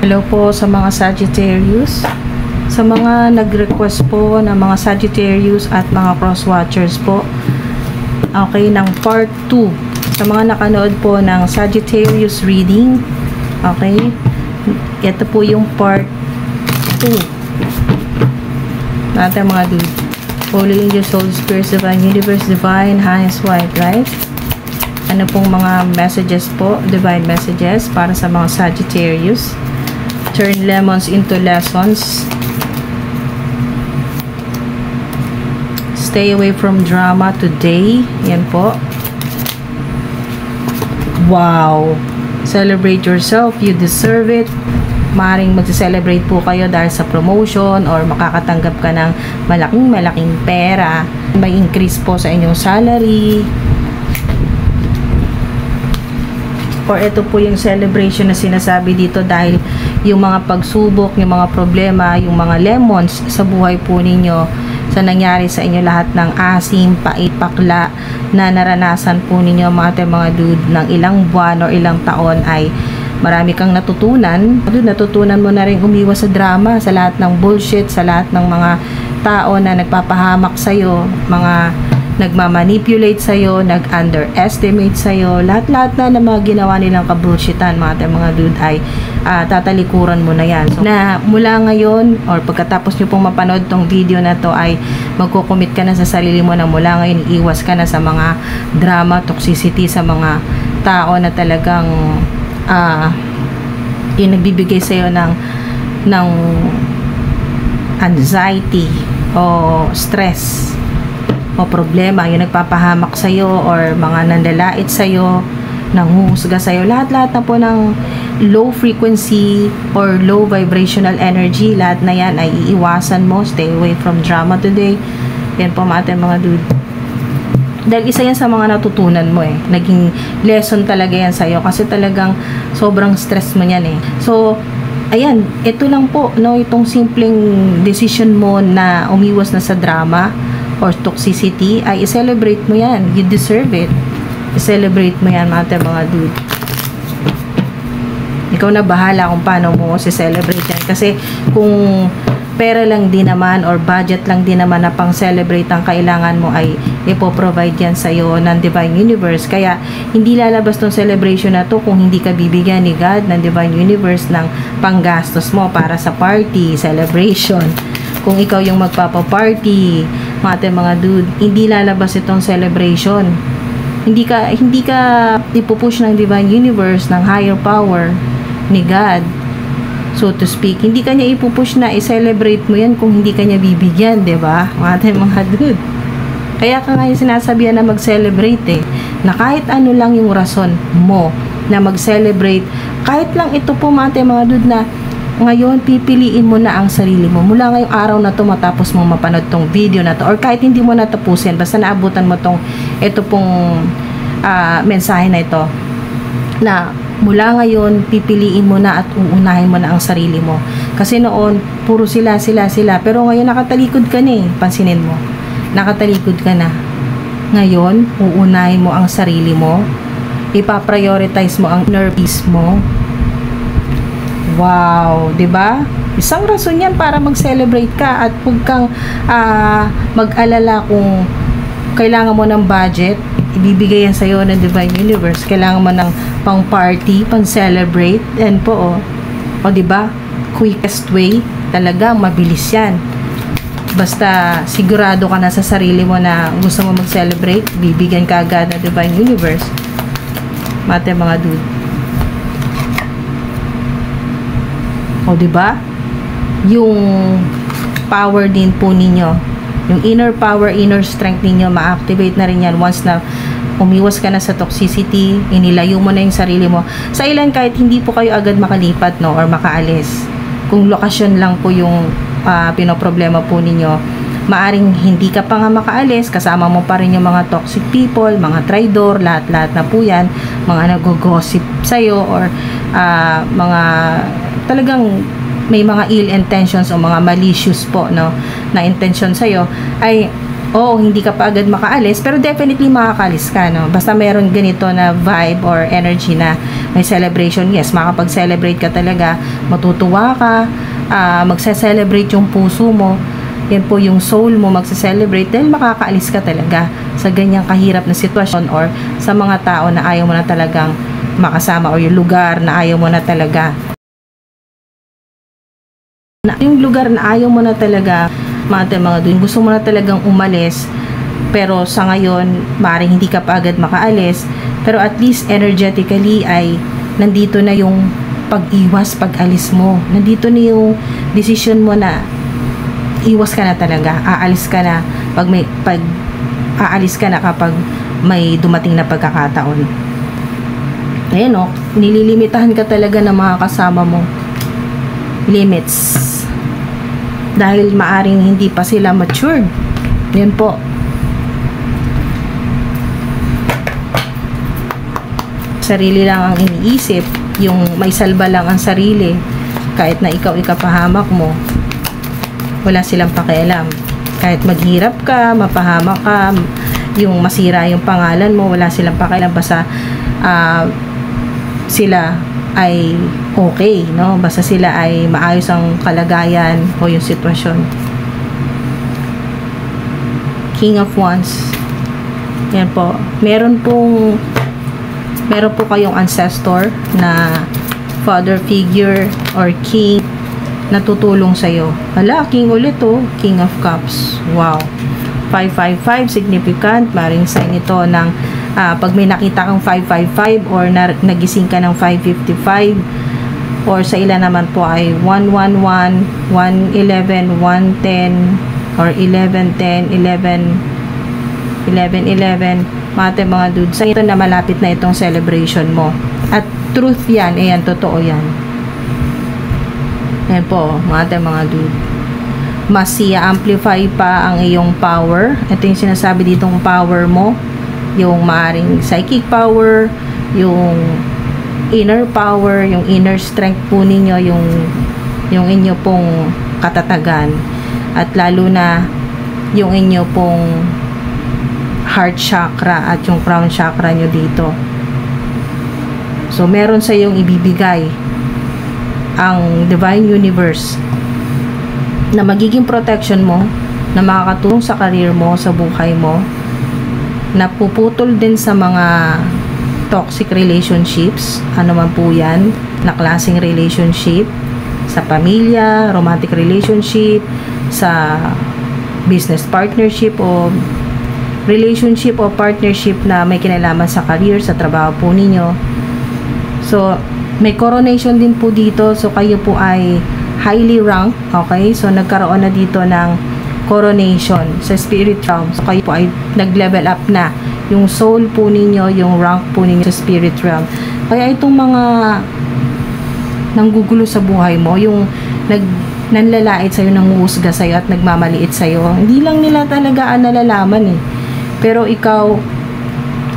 Hello po sa mga Sagittarius. Sa mga nag-request po ng mga Sagittarius at mga cross-watchers po. Okay, ng part 2. Sa mga nakanood po ng Sagittarius reading. Okay. Ito po yung part 2. Natin mga dude. Holy Angel, Soul, Spirits, Divine Universe, Divine, Highest White Light. Ano pong mga messages po, divine messages para sa mga Sagittarius. Turn lemons into lessons. Stay away from drama today. Yan po. Wow! Celebrate yourself. You deserve it. Maaaring mag-celebrate po kayo dahil sa promotion or makakatanggap ka ng malaking pera. May increase po sa inyong salary. Or ito po yung celebration na sinasabi dito dahil yung mga pagsubok, yung mga problema, yung mga lemons sa buhay po ninyo, sa nangyari sa inyo lahat ng asim, pait, pakla na naranasan po ninyo mga dude ng ilang buwan or ilang taon ay marami kang natutunan. Natutunan mo na rin umiwas sa drama, sa lahat ng bullshit, sa lahat ng mga tao na nagpapahamak sa'yo, mga nagmamanipulate sa'yo, nag-underestimate sa'yo, lahat-lahat na mga ginawa nilang kabullshitan, mga dude, ay tatalikuran mo na yan. So, na mula ngayon, or pagkatapos nyo pong mapanood tong video na to, ay magkukumit ka na sa sarili mo na mula ngayon, iwas ka na sa mga drama, toxicity, sa mga tao na talagang yung nagbibigay sa'yo ng anxiety o stress o problema, yung nagpapahamak sa'yo or mga nandalait sa'yo, nanghuhusga sa'yo, lahat-lahat na po ng low frequency or low vibrational energy, lahat na yan ay iiwasan mo. Stay away from drama today. Yan po mga dude. Dahil isa yan sa mga natutunan mo naging lesson talaga yan sa'yo kasi talagang sobrang stress mo yan So, ayan, ito lang po, no, itong simpleng decision mo na umiwas na sa drama or toxicity, ay i-celebrate mo yan. You deserve it. I-celebrate mo yan, mga dude. Ikaw na bahala kung paano mo si-celebrate yan. Kasi kung pera lang din naman or budget lang din naman na pang celebrate ang kailangan mo, ay ipoprovide yan sa'yo ng Divine Universe. Kaya hindi lalabas tong celebration na to kung hindi ka bibigyan ni God ng Divine Universe ng panggastos mo para sa party, celebration. Kung ikaw yung magpapa-party, mga dude, hindi lalabas itong celebration. Hindi ka ipupush ng Divine Universe, ng higher power ni God, so to speak. Hindi ka niya ipupush na i-celebrate mo yan kung hindi ka niya bibigyan, diba? Mga dude. Kaya ka nga yung sinasabihan na mag-celebrate na kahit ano lang yung rason mo na mag-celebrate, kahit lang ito po mga dude, na ngayon pipiliin mo na ang sarili mo mula ngayong araw na to, matapos mong mapanood tong video na to, or kahit hindi mo natapusin, basta naabutan mo ito pong mensahe na ito, na mula ngayon pipiliin mo na at uunahin mo na ang sarili mo. Kasi noon puro sila, pero ngayon nakatalikod ka na pansinin mo, nakatalikod ka na. Ngayon uunahin mo ang sarili mo, ipaprioritize mo ang inner peace mo. Wow, 'di ba? Isang rason 'yan para mag-celebrate ka at huwag kang mag-alala kung kailangan mo ng budget. Ibibigay yan sa'yo ng Divine Universe. Kailangan mo ng pang-party, pang-celebrate. Yan po, o 'di ba? Quickest way, talaga mabilis yan. Basta sigurado ka na sa sarili mo na gusto mo mag-celebrate, bibigyan ka agad ng Divine Universe. Mga dude. O, diba? Yung power din po ninyo, yung inner power, inner strength ninyo, ma-activate na rin yan once na umiwas ka na sa toxicity, inilayo mo na yung sarili mo. Sa ilan, kahit hindi po kayo agad makalipat, no, or makaalis, kung lokasyon lang po yung pinoproblema po ninyo, maaring hindi ka pa nga makaalis, kasama mo pa rin yung mga toxic people, mga traidor, lahat-lahat na po yan, mga nag-gossip sa'yo, or mga talagang may mga ill intentions o mga malicious po, no, na intention sa'yo, ay Oo, hindi ka pa agad makaalis, pero definitely makakaalis ka, no? Basta meron ganito na vibe or energy na may celebration. Yes, makapag-celebrate ka talaga, matutuwa ka, magse-celebrate yung puso mo, yan po yung soul mo magse-celebrate, then makakaalis ka talaga sa ganyang kahirap na sitwasyon or sa mga tao na ayaw mo na talagang makasama or yung lugar na ayaw mo na talaga. Yung lugar na ayaw mo na talaga, mga dun, gusto mo na talagang umalis, pero sa ngayon maaaring hindi ka pa agad makaalis, pero at least energetically ay nandito na yung pag-iwas, pag-alis mo, nandito na yung decision mo na iwas ka na talaga, aalis ka na aalis ka na kapag may dumating na pagkakataon. Ayan o, nililimitahan ka talaga ng mga kasama mo, limits, dahil maaring hindi pa sila matured. Yan po. Sarili lang ang iniisip, yung may salba lang ang sarili, kahit na ikaw ikapahamak mo, wala silang pakialam. Kahit maghirap ka, mapahamak ka, yung masira yung pangalan mo, wala silang pakialam, basta sila ay okay, no? Basta sila ay maayos ang kalagayan o yung sitwasyon. King of Wands. Yan po. Meron po kayong ancestor na father figure or king na tutulong sa'yo. Hala, king ulit oh. King of Cups. Wow. 555, significant. Maring sign ito ng pag may nakita kang 555 or nagising ka ng 555, or sa ilan naman po ay 111, 111, 110 or 1110, 1111, mga dude, sa ito na malapit na itong celebration mo. At truth yan, ayan, totoo yan. Ayan po, mga dude. Mas i-amplify pa ang iyong power. Ito yung sinasabi ditong power mo, yung maaring psychic power, yung inner power, yung inner strength po ninyo, yung inyo pong katatagan, at lalo na yung inyo pong heart chakra at yung crown chakra nyo dito. So meron sa yung ibibigay ang Divine Universe na magiging protection mo, na makakatulong sa career mo, sa buhay mo, na puputol din sa mga toxic relationships, ano man po yan, na klaseng relationship, sa pamilya, romantic relationship, sa business partnership o relationship o partnership na may kinalaman sa career, sa trabaho po ninyo. So, may coronation din po dito, so kayo po ay highly ranked, okay? So, nagkaroon na dito ng coronation sa spirit realm. So, kayo po ay nag-level up na. Yung soul po ninyo, yung rank po ninyo sa spirit realm. Kaya itong mga nanggugulo sa buhay mo, yung nanlalait sa'yo, nanguhusga sa'yo at nagmamaliit sa'yo, hindi lang nila talaga nalalaman eh. Pero ikaw,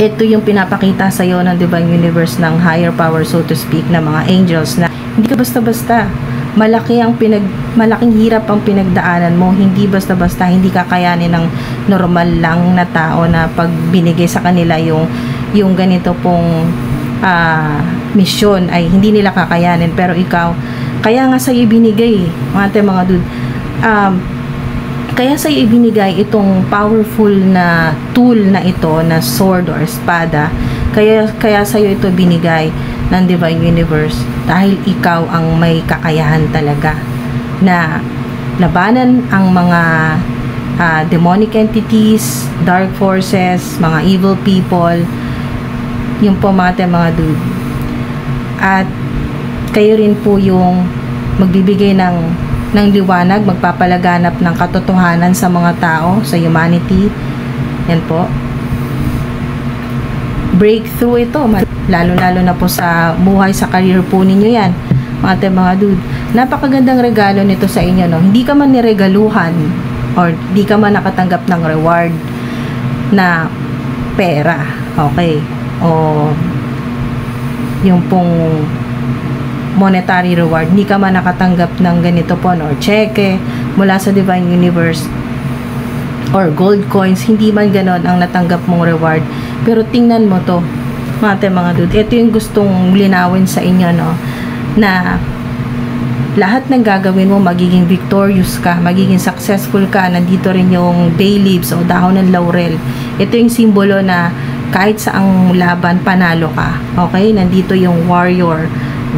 ito yung pinapakita sa'yo ng Divine Universe, ng higher power, so to speak, na mga angels, na hindi ka basta-basta. Malaking hirap ang pinagdaanan mo, hindi basta-basta, hindi kakayanin ng normal lang na tao na pag binigay sa kanila yung ganito pong misyon ay hindi nila kakayanin, pero ikaw, kaya nga sa'yo ibinigay, mga dude, kaya sa'yo ibinigay itong powerful na tool na ito, na sword or espada, kaya sa'yo ito binigay ng Divine Universe, dahil ikaw ang may kakayahan talaga na labanan ang mga demonic entities, dark forces, mga evil people, yung po mga dude. At kayo rin po yung magbibigay ng liwanag, magpapalaganap ng katotohanan sa mga tao, sa humanity. Yan po. Breakthrough ito, lalo na po sa buhay, sa career po ninyo yan, mga dude. Napakagandang regalo nito sa inyo, no? Hindi ka man niregaluhan or hindi ka man nakatanggap ng reward na pera, okay, o yung pong monetary reward, hindi ka man nakatanggap ng ganito po, no, or cheque mula sa Divine Universe. or gold coins, hindi man ganon ang natanggap mong reward. Pero tingnan mo to, mga dude, ito yung gustong linawin sa inyo, no, na lahat ng gagawin mo, magiging victorious ka, magiging successful ka. Nandito rin yung bay leaves o dahon ng laurel. Ito yung simbolo na kahit saang laban, panalo ka. Okay? Nandito yung warrior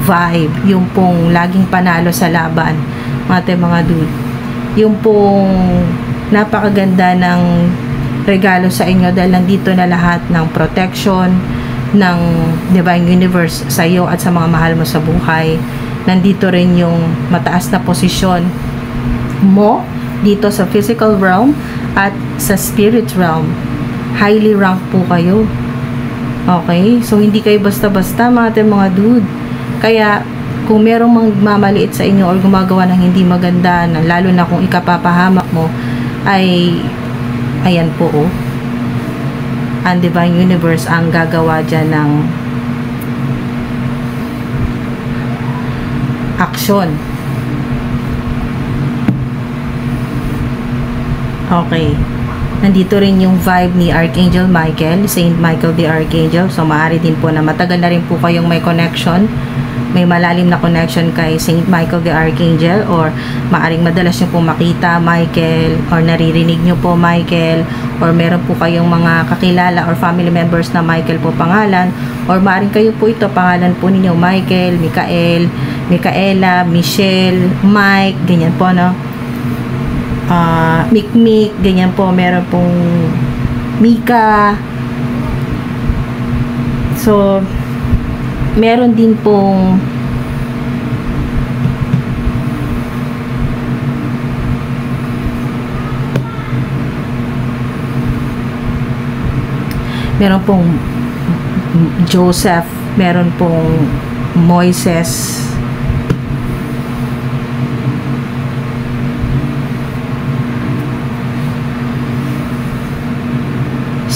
vibe, yung pong laging panalo sa laban, mga dude. Yung pong napakaganda ng regalo sa inyo dahil nandito na lahat ng protection ng Divine Universe sa iyo at sa mga mahal mo sa buhay. Nandito rin yung mataas na posisyon mo dito sa physical realm at sa spirit realm. Highly ranked po kayo. Okay? So, hindi kayo basta-basta, mga dude. Kaya, kung merong magmamaliit sa inyo or gumagawa ng hindi maganda, na lalo na kung ikapapahamak mo, ay, ayan po, oh. Ang Divine Universe ang gagawa dyan ng aksyon. Okay. Nandito rin yung vibe ni Archangel Michael, Saint Michael the Archangel. So, maaari din po na matagal na rin po kayong may connection, may malalim na connection kay Saint Michael the Archangel, or maaring madalas nyo po makita Michael, or naririnig nyo po Michael, or meron po kayong mga kakilala or family members na Michael po pangalan, or maaring kayo po ito, pangalan po ninyo Michael, Mikael, Micaela, Michelle, Mike, ganyan po, no? Mikmik, ganyan po. Meron pong Mika. So, meron din pong Joseph, meron pong Moises,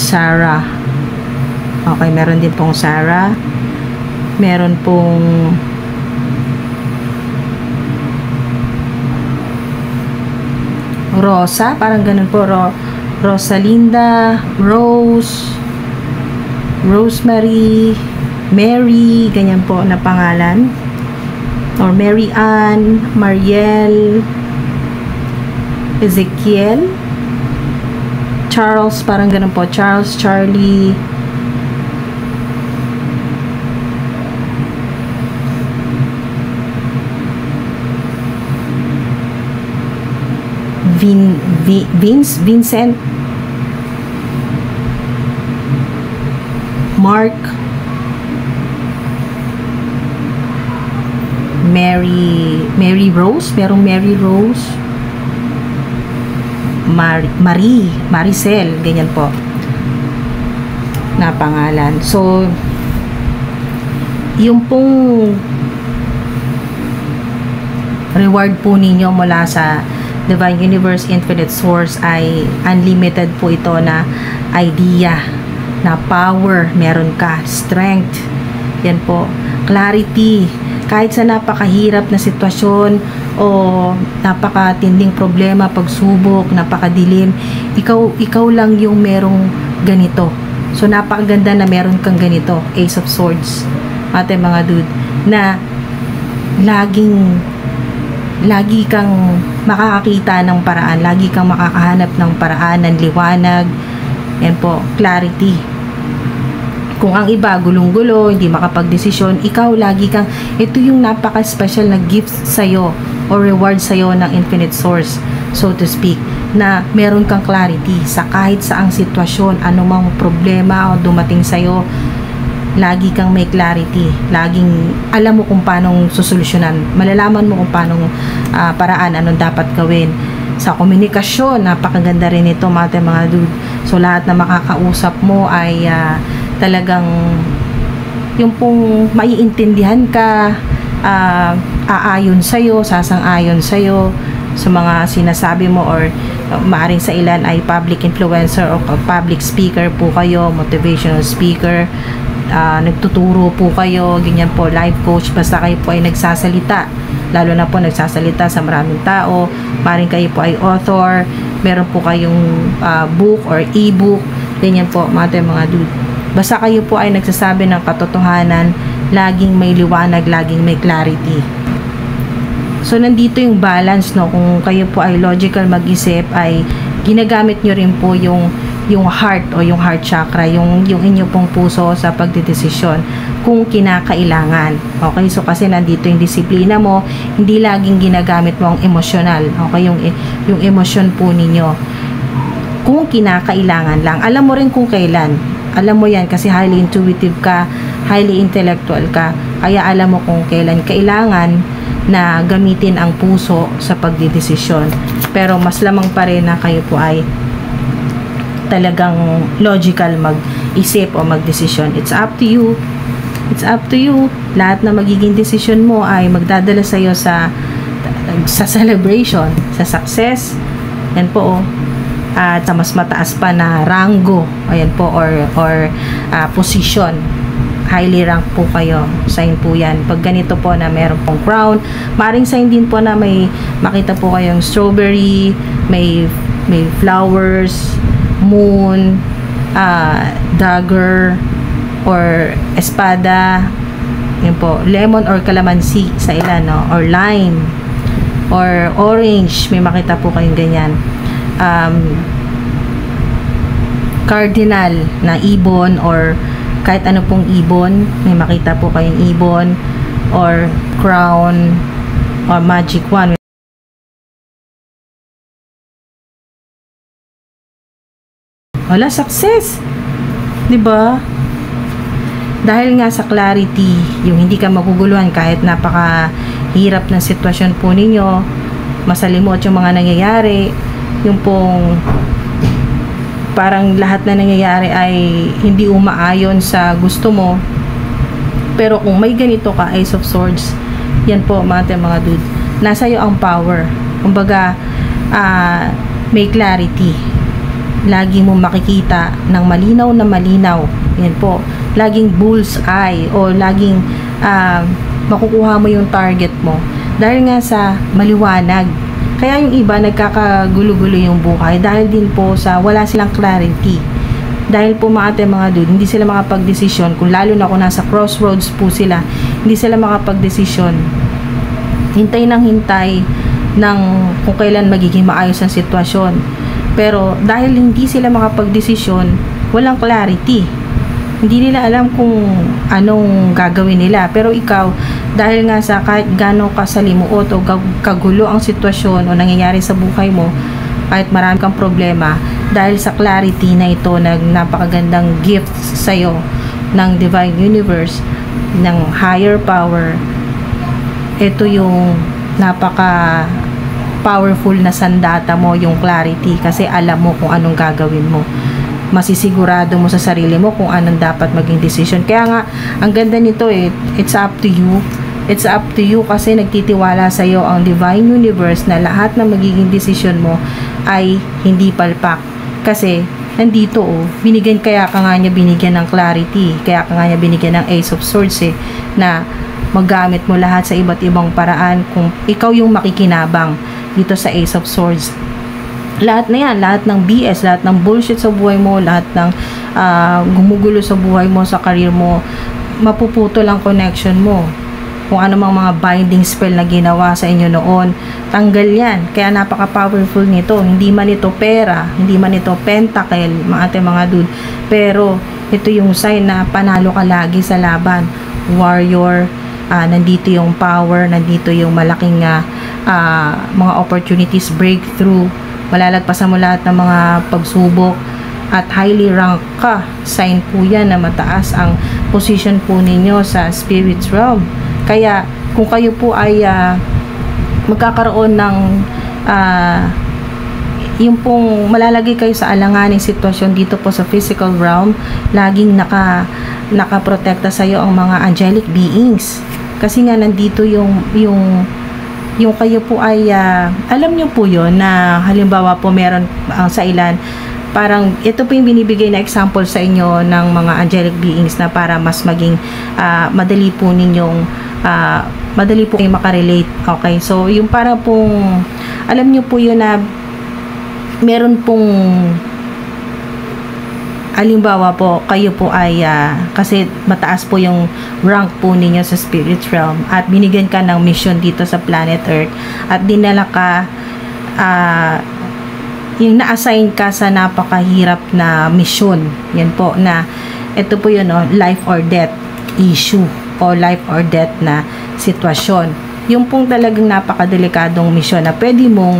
Sarah. Okay, meron din pong Sarah. Meron pong Rosa, parang ganun po. Rosalinda, Rose, Rosemary, Mary, ganyan po na pangalan. Or Mary Ann, Mariel, Ezekiel, Charles, parang ganun po. Charles, Charlie, Vincent, Mark, Mary Rose, merong Mary Rose, Maricel, ganyan po na pangalan. So, yung pong reward po ninyo mula sa Divine Universe Infinite Source ay unlimited po ito na idea, na power, meron ka, strength, yan po, clarity, kahit sa napakahirap na sitwasyon o napakatinding problema, pagsubok, napakadilim, ikaw lang yung merong ganito. So, napakaganda na meron kang ganito, Ace of Swords, ating mga dude, na lagi kang makakakita ng paraan, lagi kang makakahanap ng paraan, ng liwanag, yan po, clarity. Kung ang iba gulong-gulo, hindi makapagdesisyon, ikaw lagi kang, ito yung napaka-special na gift sa'yo or reward sa'yo ng Infinite Source, so to speak, na meron kang clarity sa kahit saang sitwasyon, anumang problema o dumating sa'yo, lagi kang may clarity, laging alam mo kung paano susolusyonan, malalaman mo kung paano paraan, anong dapat gawin. Sa komunikasyon, napakaganda rin ito, mga dude. So, lahat na makakausap mo ay talagang yung pong maiintindihan ka, aayon sa'yo, sasang-ayon sa'yo sa mga sinasabi mo, or maaring sa ilan ay public influencer o public speaker po kayo, motivational speaker, nagtuturo po kayo, ganyan po, life coach, basta kayo po ay nagsasalita lalo na po nagsasalita sa maraming tao, maring kayo po ay author, meron po kayong book or e-book, ganyan po mga dude. Basta kayo po ay nagsasabi ng katotohanan, laging may liwanag, laging may clarity. So nandito yung balance, no, kung kayo po ay logical mag-isip, ay ginagamit nyo rin po yung heart o yung heart chakra, yung inyo pong puso sa pagdedesisyon kung kinakailangan. Okay, so kasi nandito yung disiplina mo, hindi laging ginagamit mo ang emosyonal. Okay, yung emosyon po ninyo, kung kinakailangan lang. Alam mo rin kung kailan. Alam mo yan kasi highly intuitive ka, highly intellectual ka, kaya alam mo kung kailan kailangan na gamitin ang puso sa pagdedesisyon. Pero mas lamang pa rin na kayo po ay talagang logical mag-isip o mag-desisyon. It's up to you. It's up to you. Lahat na magiging desisyon mo ay magdadala sa iyo sa celebration, sa success. Yan po, at sa mas mataas pa na ranggo, ayan po, or position. Highly rank po kayo. Sign po yan. Pag ganito po na meron pong crown, maring sign din po na may makita po kayong strawberry, may flowers, moon, dagger, or espada, yun po, lemon or calamansi sa ilan, no? Or lime, or orange, may makita po kayong ganyan. Cardinal na ibon, or kahit ano pong ibon, may makita po kayong ibon, or crown, or magic wand. Wala, success, 'di ba? Dahil nga sa clarity, yung hindi ka maguguluhan kahit napakahirap ng sitwasyon po ninyo, masalimot yung mga nangyayari, yung pong parang lahat na nangyayari ay hindi umaayon sa gusto mo. Pero kung may ganito ka, Ace of Swords, yan po mga dude, nasa iyo ang power. Kumbaga, may clarity. Lagi mo makikita ng malinaw na malinaw. Yan po. Laging bull's eye, o laging makukuha mo yung target mo. Dahil nga sa maliwanag. Kaya yung iba nagkakagulo-gulo yung buhay dahil din po sa wala silang clarity. Dahil po mga dude, hindi sila makapag-desisyon, kung lalo na kung nasa crossroads po sila, hindi sila makapag-desisyon. Hintay ng hintay ng kung kailan magiging maayos ang sitwasyon. Pero dahil hindi sila makapag-desisyon, walang clarity. Hindi nila alam kung anong gagawin nila. Pero ikaw, dahil nga sa kahit gano'ng kasalimuot o kagulo ang sitwasyon o nangyayari sa buhay mo, kahit marami kang problema, dahil sa clarity na ito, napakagandang gift sa'yo ng Divine Universe, ng higher power, ito yung napaka powerful na sandata mo, yung clarity, kasi alam mo kung anong gagawin mo. Masisigurado mo sa sarili mo kung anong dapat maging decision. Kaya nga, ang ganda nito it's up to you. It's up to you kasi nagtitiwala sa iyo ang Divine Universe na lahat ng magiging decision mo ay hindi palpak. Kasi, nandito binigyan, kaya ka nga niya binigyan ng clarity, kaya ka nga niya binigyan ng Ace of Swords na maggamit mo lahat sa iba't ibang paraan kung ikaw yung makikinabang dito sa Ace of Swords. Lahat na yan, lahat ng BS, lahat ng bullshit sa buhay mo, lahat ng gumugulo sa buhay mo, sa career mo, mapuputol ang connection mo. Kung ano mang mga binding spell na ginawa sa inyo noon, tanggal yan. Kaya napaka-powerful nito. Hindi man ito pera, hindi man ito pentacle, mga dude. Pero, ito yung sign na panalo ka lagi sa laban. Warrior, nandito yung power, nandito yung malaking mga opportunities, breakthrough, malalagpasan mo lahat ng mga pagsubok, at highly rank ka. Sign po yan na mataas ang position po ninyo sa spirit's realm. Kaya kung kayo po ay magkakaroon ng yung pong malalagay kayo sa alanganing sitwasyon dito po sa physical realm, laging nakaprotekta sa iyo ang mga angelic beings. Kasi nga nandito yung kayo po ay alam niyo po yon na halimbawa po meron sa ilan, parang ito po yung binibigay na example sa inyo ng mga angelic beings na para mas maging madali po ninyong madali po kayo makarelate. Okay, so yung para pong alam nyo po yun na meron pong halimbawa po, kayo po ay kasi mataas po yung rank po ninyo sa spirit realm at binigyan ka ng mission dito sa planet Earth at dinala ka yung na-assign ka sa napakahirap na mission. Yan po na ito po yun, life or death issue o life or death na sitwasyon. Yung pong talagang napakadelikadong mission na pwede mong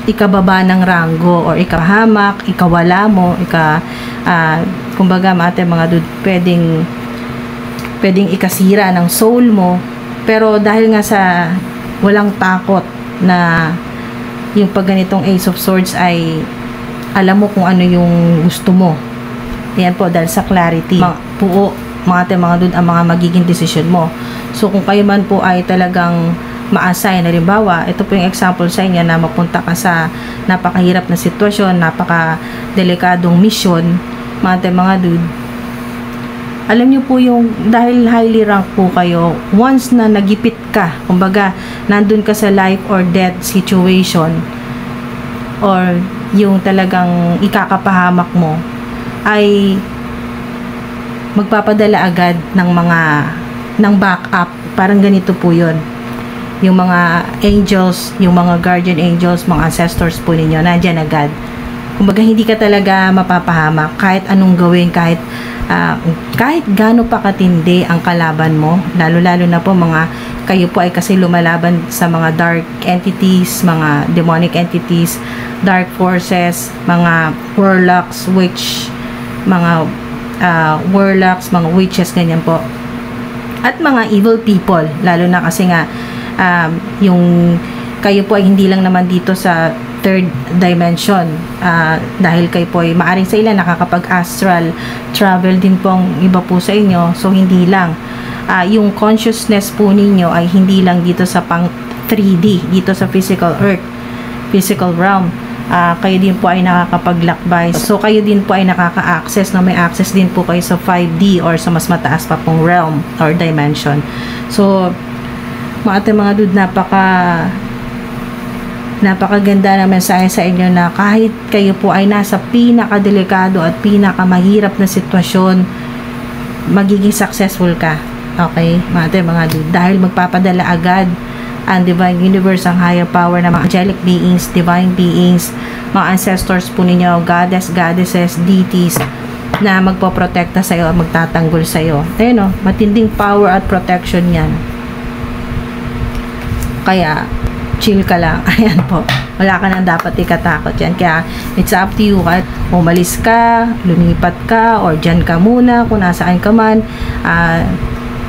ikababa ng ranggo or ikahamak, ikawala mo, kumbaga mga dude, pwedeng ikasira ng soul mo. Pero dahil nga sa walang takot na yung pag ganitong Ace of Swords ay alam mo kung ano yung gusto mo. Yan po, dahil sa clarity. Mga dude, ang mga magiging decision mo. So kung kayo man po ay talagang ma-assign, halimbawa, ito po yung example sa inyo na mapunta ka sa napakahirap na sitwasyon, napaka-delikadong mission, mga dude, alam nyo po yung, dahil highly rank po kayo, once na nagipit ka, kumbaga, nandun ka sa life or death situation, or yung talagang ikakapahamak mo, ay magpapadala agad ng backup. Parang ganito po yun. Yung mga angels, yung mga guardian angels, mga ancestors po ninyo, nandyan agad. Kumbaga, hindi ka talaga mapapahamak kahit anong gawin, kahit gaano pa katindi ang kalaban mo, lalo-lalo na po kayo po ay kasi lumalaban sa mga dark entities, mga demonic entities, dark forces, mga warlocks, mga witches, ganyan po. At mga evil people, lalo na kasi nga yung kayo po ay hindi lang naman dito sa third dimension, dahil kayo po ay maaring sa ilan nakakapag-astral travel din po ang iba po sa inyo. So hindi lang yung consciousness po ninyo ay hindi lang dito sa pang 3D, dito sa physical earth, physical realm. Kayo din po ay nakakapaglakbay. So kayo din po ay nakaka-access, may access din po kayo sa 5D or sa mas mataas pa pong realm or dimension. So mga dude, napakaganda na mensahe sa inyo na kahit kayo po ay nasa pinakadelikado at pinakamahirap na sitwasyon, magiging successful ka. Okay, mga dude, dahil magpapadala agad ang divine universe, ang higher power na mga angelic beings, divine beings, mga ancestors po ninyo, goddesses, deities, na magpoprotekta sa iyo, magtatanggol sa iyo. Ayun, matinding power at protection yan. Kaya chill ka lang. Ayan po, wala ka nang dapat ikatakot yan. Kaya it's up to you, kahit umalis ka, lumipat ka, or dyan ka muna kung nasaan ka man.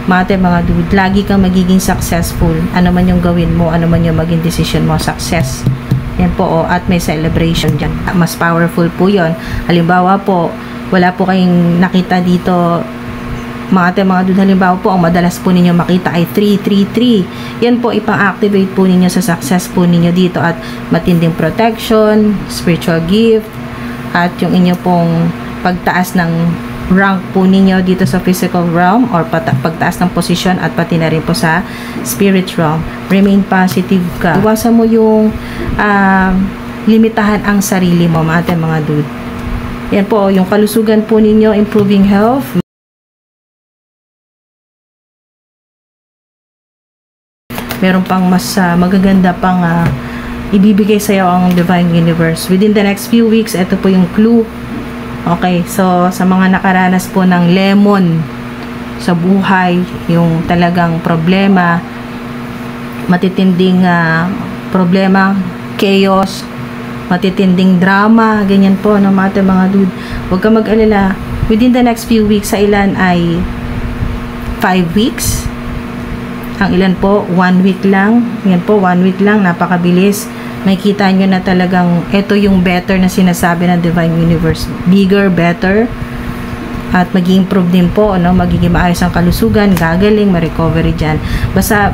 Mga dude, lagi kang magiging successful. Ano man yung gawin mo, ano man yung maging decision mo, success. Yan po, at may celebration dyan. Mas powerful po yon. Halimbawa po, wala po kayong nakita dito, mga dude, halimbawa po, ang madalas po ninyo makita ay 333. Yan po, ipang-activate po ninyo sa success po ninyo dito, at matinding protection, spiritual gift, at yung inyo pong pagtaas ng rank po ninyo dito sa physical realm, or pagtaas ng posisyon, at pati na rin po sa spirit realm. Remain positive ka. Iwasan mo yung limitahan ang sarili mo, mga dude. Yan po, yung kalusugan po ninyo, improving health. Meron pang mas magaganda pang ibibigay sa iyo ang divine universe within the next few weeks. Ito po yung clue. Okay, so sa mga nakaranas po ng lemon sa buhay, yung talagang problema, matitinding problema, chaos, matitinding drama, ganyan po, mga dude, huwag ka mag-alala. Within the next few weeks, sa ilan ay 5 weeks, ang ilan po 1 week lang. Yan po, 1 week lang, napakabilis. Makikita nyo na talagang ito yung better na sinasabi ng divine universe, bigger, better, at mag-improve din po, magiging maayos ang kalusugan, gagaling, ma-recovery dyan. Basta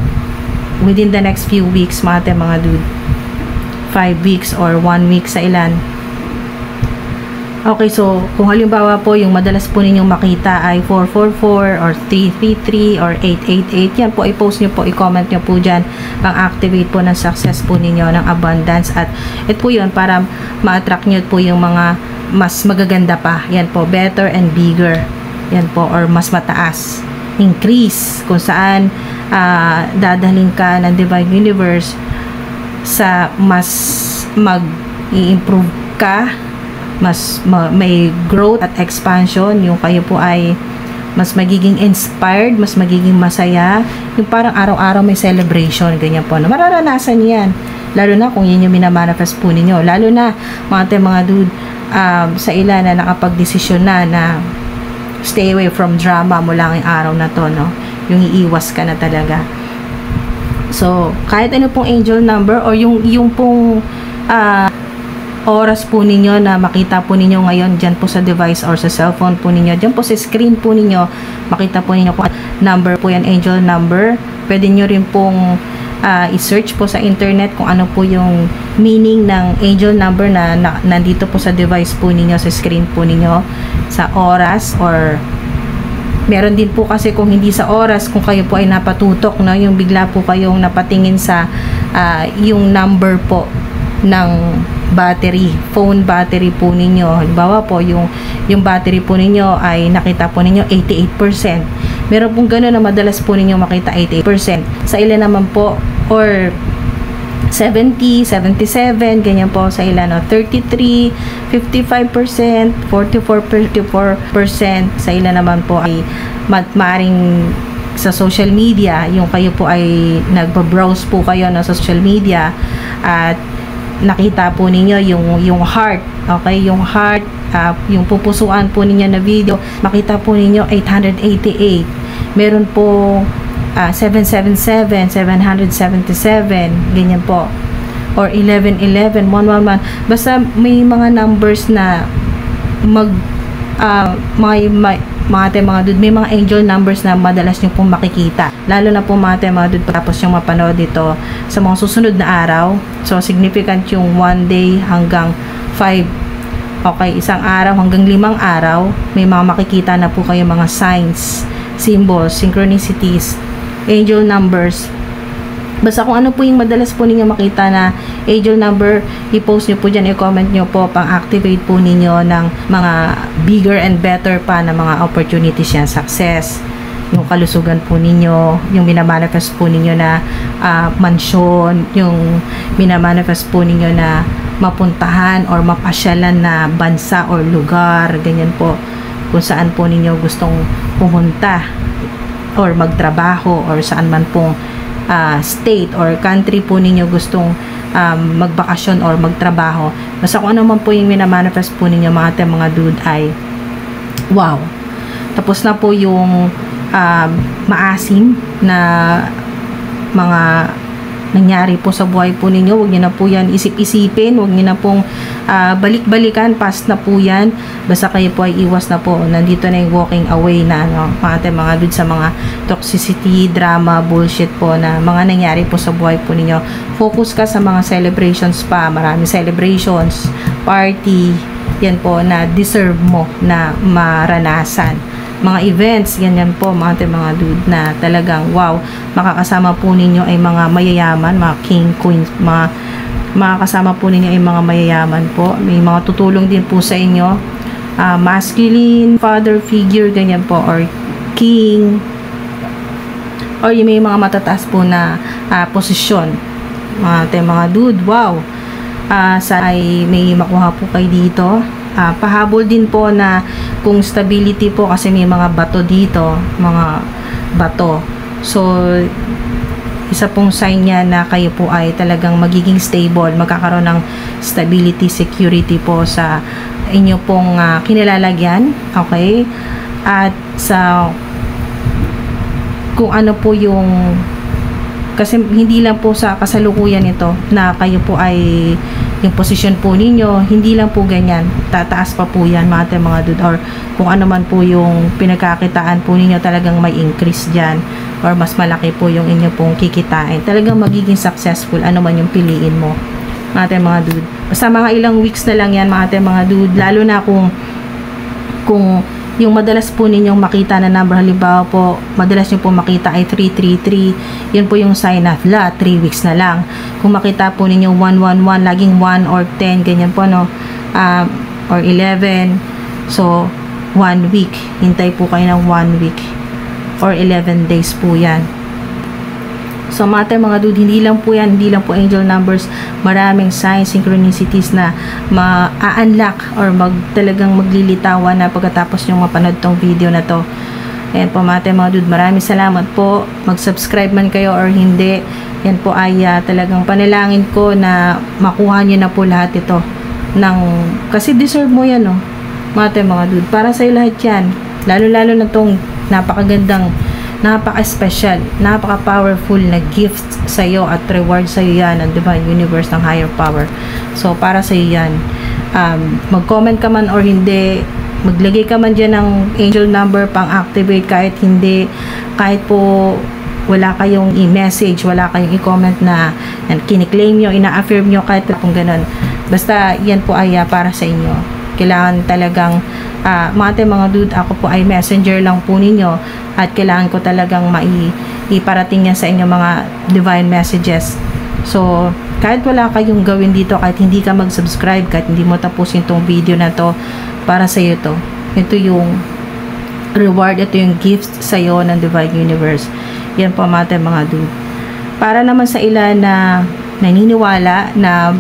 within the next few weeks, mga dude, 5 weeks or 1 week sa ilan, Okay, so kung halimbawa po yung madalas po ninyong makita ay 444 or 333 or 888, yan po, i-post nyo po, i-comment nyo po dyan, pang-activate po ng success po ninyo, ng abundance, at ito po yun, para ma-attract nyo po yung mga mas magaganda pa, yan po, better and bigger, yan po, or mas mataas, increase, kung saan dadalhin ka ng Divine Universe sa mas mag-i-improve ka, mas may growth at expansion, yung kayo po ay mas magiging inspired, mas magiging masaya, yung parang araw-araw may celebration, ganyan po, na mararanasan yan, lalo na kung yun yung minamanifest po ninyo, lalo na mga dude, sa ilan na nakapag-desisyon na stay away from drama mula ngayong araw na to, no, yung iiwas ka na talaga. So kahit ano pong angel number or yung pong oras po ninyo na makita po ninyo ngayon dyan po sa device or sa cellphone po ninyo, dyan po sa screen po ninyo, makita po ninyo kung number po yan, angel number. Pwede nyo rin pong i-search po sa internet kung ano po yung meaning ng angel number na nandito po sa device po ninyo, sa screen po ninyo, sa oras, or meron din po kasi kung hindi sa oras, kung kayo po ay napatutok, no, yung bigla po kayong napatingin sa yung number po ng battery, phone battery po ninyo. Halimbawa po, yung battery po ninyo ay nakita po ninyo 88%. Meron pong gano'n na madalas po ninyo makita 88%. Sa ilan naman po, or 70, 77, ganyan po sa ilan, no? 33, 55%, 44%, sa ilan naman po ay maaaring sa social media, yung kayo po ay nagba-browse po kayo na sa social media at nakita po ninyo yung heart, okay, yung heart, yung pupusuan po ninyo na video, makita po ninyo 888, meron po 777, 777, ganyan po, or 1111, 111, basta may mga numbers na mga dude, may mga angel numbers na madalas nyo pong makikita, lalo na po mga dude, tapos yung mapanood dito sa mga susunod na araw. So significant yung 1 day hanggang 5, okay, isang araw hanggang 5 araw, may mga makikita na po kayo mga signs, symbols, synchronicities, angel numbers. Basta kung ano po yung madalas po ninyo makita na angel number, i-post nyo po dyan, i-comment nyo po, pang-activate po ninyo ng mga bigger and better pa na mga opportunities yan, success, yung kalusugan po ninyo, yung minamanifest po ninyo na mansyon, yung minamanifest po ninyo na mapuntahan or mapasyalan na bansa or lugar, ganyan po, kung saan po ninyo gustong pumunta or magtrabaho or saan man pong state or country po ninyo gustong magbakasyon or magtrabaho. Basta kung ano man po yung minamanifest po ninyo mga dude ay wow. Tapos na po yung maasim na mga nangyari po sa buhay po ninyo. Huwag nyo na po yan isip-isipin, huwag nyo na pong balik-balikan, past na po yan. Basta kayo po ay iwas na po, nandito na yung walking away na, no? Mga dude, sa mga toxicity, drama, bullshit po na mga nangyari po sa buhay po ninyo. Focus ka sa mga celebrations pa, maraming celebrations, party, yan po na deserve mo na maranasan. Mga events, ganyan po mga dude, na talagang wow, makakasama po ninyo ay mga mayayaman, mga king, queens, mga kasama po ninyo ay mga mayayaman po. May mga tutulong din po sa inyo, masculine father figure, ganyan po, or king, or may mga matataas po na posisyon, mga dude, wow. Ay may makuha po kayo dito. Pahabol din po na kung stability po, kasi may mga bato dito, mga bato. So isa pong sign niya na kayo po ay talagang magiging stable, magkakaroon ng stability, security po sa inyo pong kinilalagyan, okay? At sa kung ano po yung, kasi hindi lang po sa kasalukuyan ito na kayo po ay yung posisyon po ninyo, hindi lang po ganyan, tataas pa po yan mga dude, or kung ano man po yung pinagkakitaan po ninyo, talagang may increase dyan, or mas malaki po yung inyo pong kikitain, talagang magiging successful ano man yung piliin mo, mga ating mga dude. Basta mga ilang weeks na lang yan mga ating mga dude, lalo na kung yung madalas po ninyong makita na number, halimbawa po, madalas nyo po makita ay 333, yun po yung sign na 3 weeks na lang. Kung makita po ninyo 111, laging 1 or 10, ganyan po, no? Or 11, so 1 week, hintay po kayo ng 1 week or 11 days po yan. So mga dude, hindi lang po angel numbers, maraming signs, synchronicities na ma-unlock or talagang maglilitawan na pagkatapos yung mapanood tong video na to. Ayan po mga dude, maraming salamat po. Mag-subscribe man kayo or hindi, yan po ay talagang panalangin ko na makuha nyo na po lahat ito kasi deserve mo yan, no? Mga dude, para sa'yo lahat yan, lalo na tong napakagandang, napaka-special, napaka-powerful na gift sa iyo at reward sa iyo yan ng divine universe, ng higher power. So para sa iyo yan. Mag-comment ka man or hindi, maglagay ka man dyan ng angel number pang-activate, kahit hindi, kahit po wala kayong i-message, wala kayong i-comment na kiniklaim nyo, ina-affirm nyo, kahit kung ganun. Basta yan po ay para sa inyo. Kailangan talagang mga dude, ako po ay messenger lang po ninyo at kailangan ko talagang iparating yan sa inyo mga divine messages. So kahit wala kayong gawin dito, kahit hindi ka mag-subscribe, kahit hindi mo tapusin tong video na to, para sa iyo to. Ito yung reward, ito yung gift sa iyo ng divine universe. Yan po mga dude. Para naman sa ilan na naniniwala na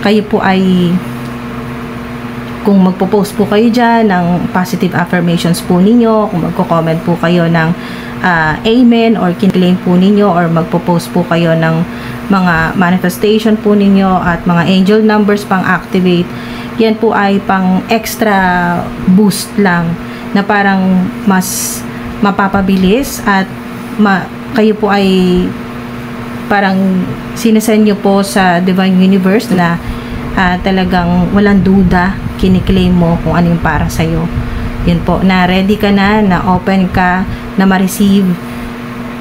kayo po ay, kung magpo-post po kayo dyan ng positive affirmations po ninyo, kung magko-comment po kayo ng amen or kinklaim po ninyo, or magpo-post po kayo ng mga manifestation po ninyo at mga angel numbers pang activate, yan po ay pang extra boost lang na parang mas mapapabilis at kayo po ay parang sinasend nyo po sa divine universe na talagang walang duda, kiniklaim mo kung ano yung para sa'yo. Yun po, na ready ka na open ka, na ma-receive,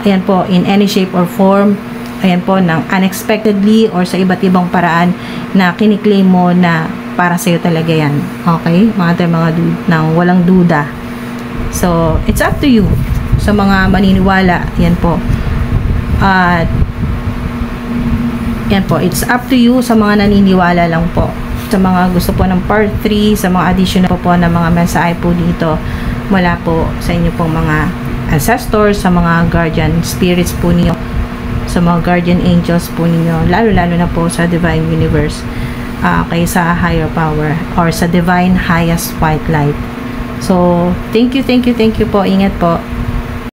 ayan po, in any shape or form, ayan po, ng unexpectedly or sa iba't ibang paraan na kiniklaim mo na para sa'yo talaga yan. Okay? Mga dude, nang walang duda. So, it's up to you. Sa mga maniniwala, yan po. At yan po, it's up to you sa mga naniniwala lang po. Sa mga gusto po ng part 3, sa mga additional po na mga mensahe po dito, mula po sa inyo pong mga ancestors, sa mga guardian spirits po niyo, sa mga guardian angels po ninyo, lalo na po sa divine universe, kay sa higher power or sa divine highest white light. So, thank you po. Ingat po.